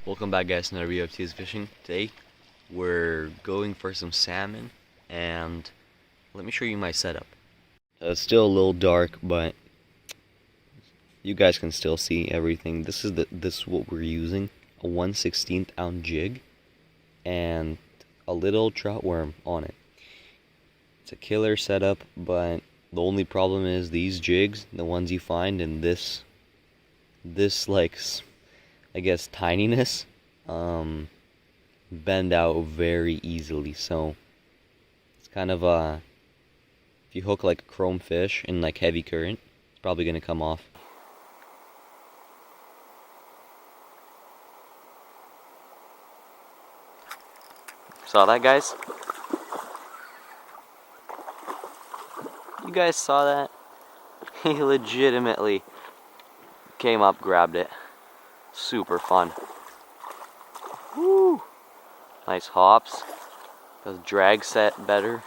Welcome back, guys, to another video of T's Fishing. Today we're going for some salmon, and let me show you my setup. It's still a little dark, but you guys can still see everything. This is what we're using: a 1/16 ounce jig and a little trout worm on it. It's a killer setup, but the only problem is these jigs, the ones you find in this like, I guess, tininess, bend out very easily. So it's kind of if you hook like a chrome fish in like heavy current, it's probably gonna come off. Saw that, guys? You guys saw that? He legitimately came up, grabbed it. Super fun. Woo! Nice hops. Does drag set better.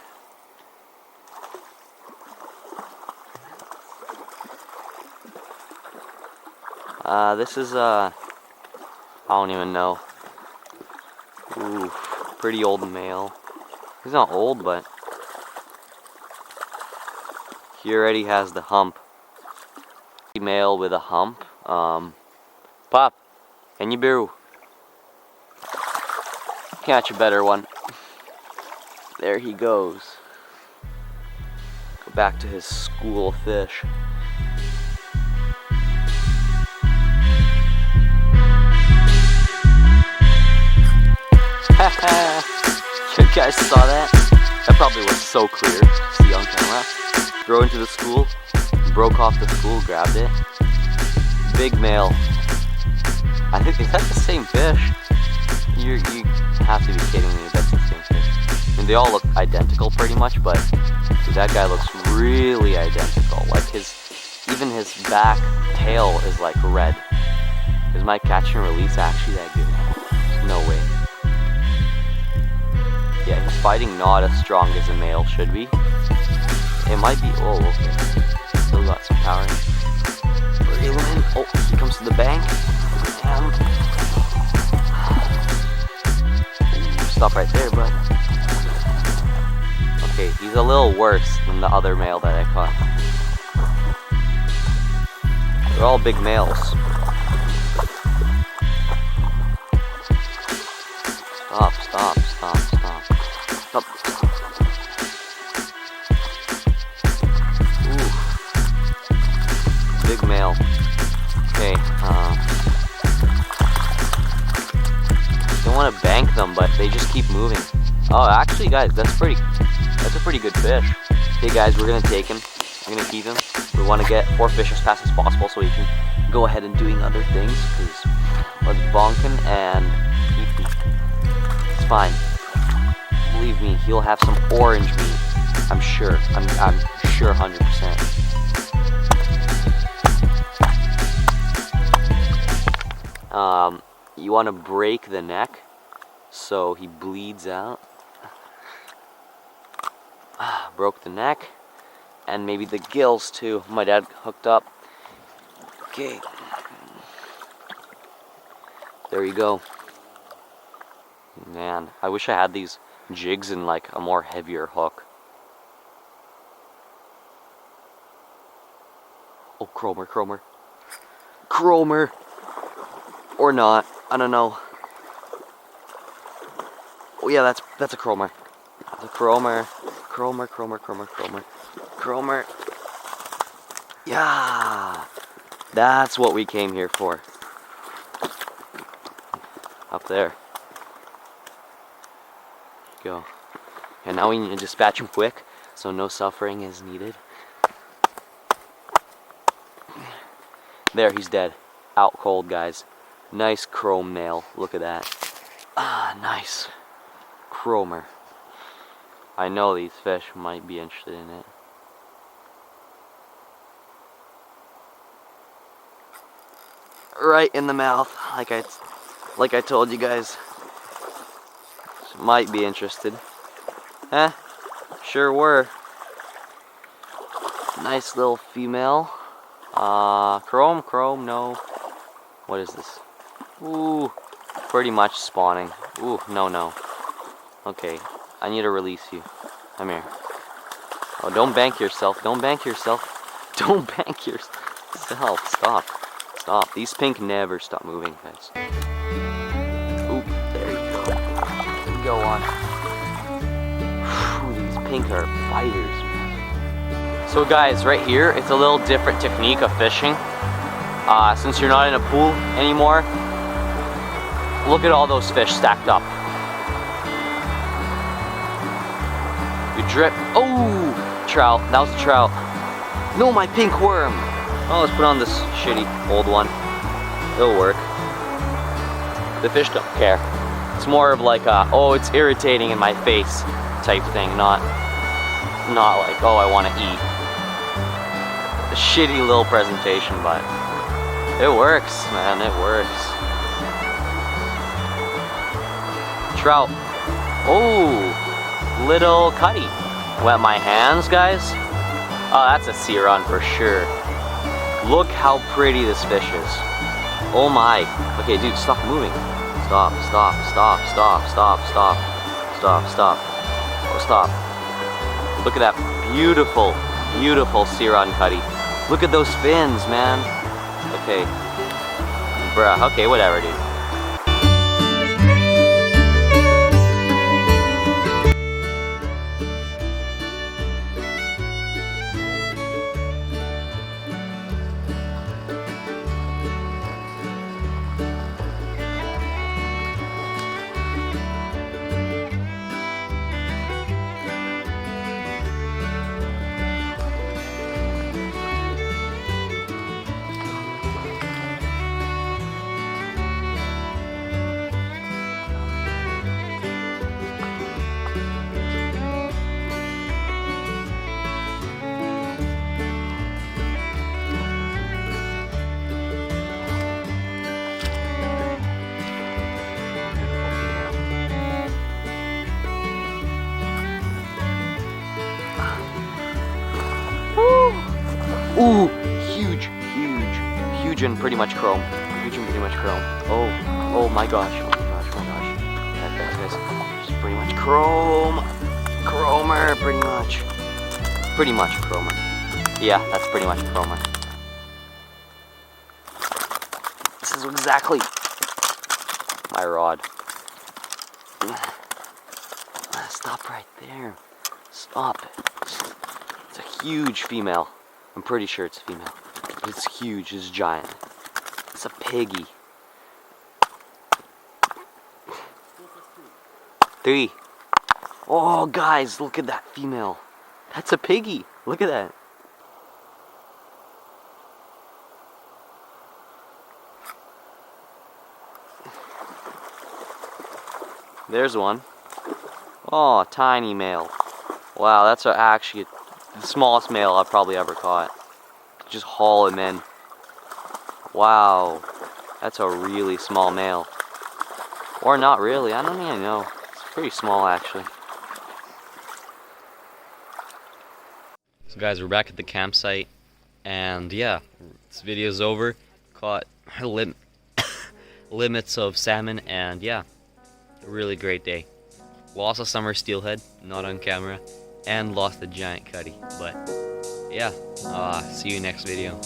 This is I don't even know. Ooh, pretty old male. He's not old, but he already has the hump. Male with a hump. Pop, and you brew. Catch a better one. There he goes. Go back to his school of fish. You guys saw that? That probably was so clear to see on camera. Throw into the school, broke off the school, grabbed it. Big male. I think, is that the same fish? You have to be kidding me, that's the same fish. I mean, they all look identical pretty much, but dude, that guy looks really identical. Like even his back tail is like red. Is my catch and release actually that good? There's no way. Yeah, he's fighting not as strong as a male should be. It might be, oh, okay. Still got some power in it. Reel him in. Oh, he comes to the bank. Stop right there, bud. Okay, he's a little worse than the other male that I caught. They're all big males. Stop, stop, stop, stop. Stop. Ooh. Big male. Okay, don't want to bank them, but they just keep moving. Oh, actually, guys, that's a pretty good fish. Okay, guys, we're gonna take him. We're gonna keep him. We want to get 4 fish as fast as possible so he can go ahead and doing other things. Cause let's bonk him and eat him. It's fine. Believe me, he'll have some orange meat. I'm sure. I'm sure 100%. You want to break the neck so he bleeds out. Broke the neck and maybe the gills too. My dad hooked up. Okay, there you go. Man, I wish I had these jigs in like a more heavier hook. Oh, Cromer. Or not, I don't know. Oh yeah, that's a Cromer. That's a Cromer. Cromer. Yeah, that's what we came here for. Up there. Go. And now we need to dispatch him quick, so no suffering is needed. There, he's dead. Out cold, guys. Nice chrome nail. Look at that. Ah, nice. Cromer. I know these fish might be interested in it. Right in the mouth, like I told you guys. Might be interested. Eh? Sure were. Nice little female. Chrome, no. What is this? Ooh, pretty much spawning. Ooh, no, no. Okay, I need to release you. Come here. Oh, don't bank yourself. Don't bank yourself. Don't bank yourself. Stop. Stop. These pink never stop moving, guys. Oop, there you go. Go on. Whew, these pink are fighters, man. So guys, right here, it's a little different technique of fishing. Since you're not in a pool anymore, look at all those fish stacked up. You drip. Oh, trout. That was a trout. No, my pink worm. Oh, let's put on this shitty old one. It'll work. The fish don't care. It's more of like a, oh, it's irritating in my face type thing, not like, oh, I want to eat. A shitty little presentation, but it works, man, it works. Trout. Oh, little cutty. Wet my hands, guys. Oh, that's a sea run for sure. Look how pretty this fish is. Oh my. Okay, dude, stop moving. Stop, stop, stop, stop, stop, stop, stop, stop. Oh, stop. Look at that beautiful, beautiful sea run cutty. Look at those fins, man. Okay. Bruh, okay, whatever, dude. Ooh, huge, huge, huge and pretty much chrome. Huge and pretty much chrome. Oh my gosh, oh my gosh, oh my gosh. Guys, it's pretty much chrome. Chromer, pretty much. Pretty much chromer. Yeah, that's pretty much chromer. This is exactly my rod. Stop right there. Stop it. It's a huge female. I'm pretty sure it's a female. It's huge, it's giant. It's a piggy. 3. Oh, guys, look at that female. That's a piggy. Look at that. There's one. Oh, tiny male. Wow, that's actually the smallest male I've probably ever caught. Just haul him in. Wow, that's a really small male. Or not really, I don't even know. It's pretty small actually. So guys, we're back at the campsite, and yeah, this video's over. Caught limits of salmon, and yeah, a really great day. Lost a summer steelhead, not on camera, and lost a giant cutty. But yeah, see you next video.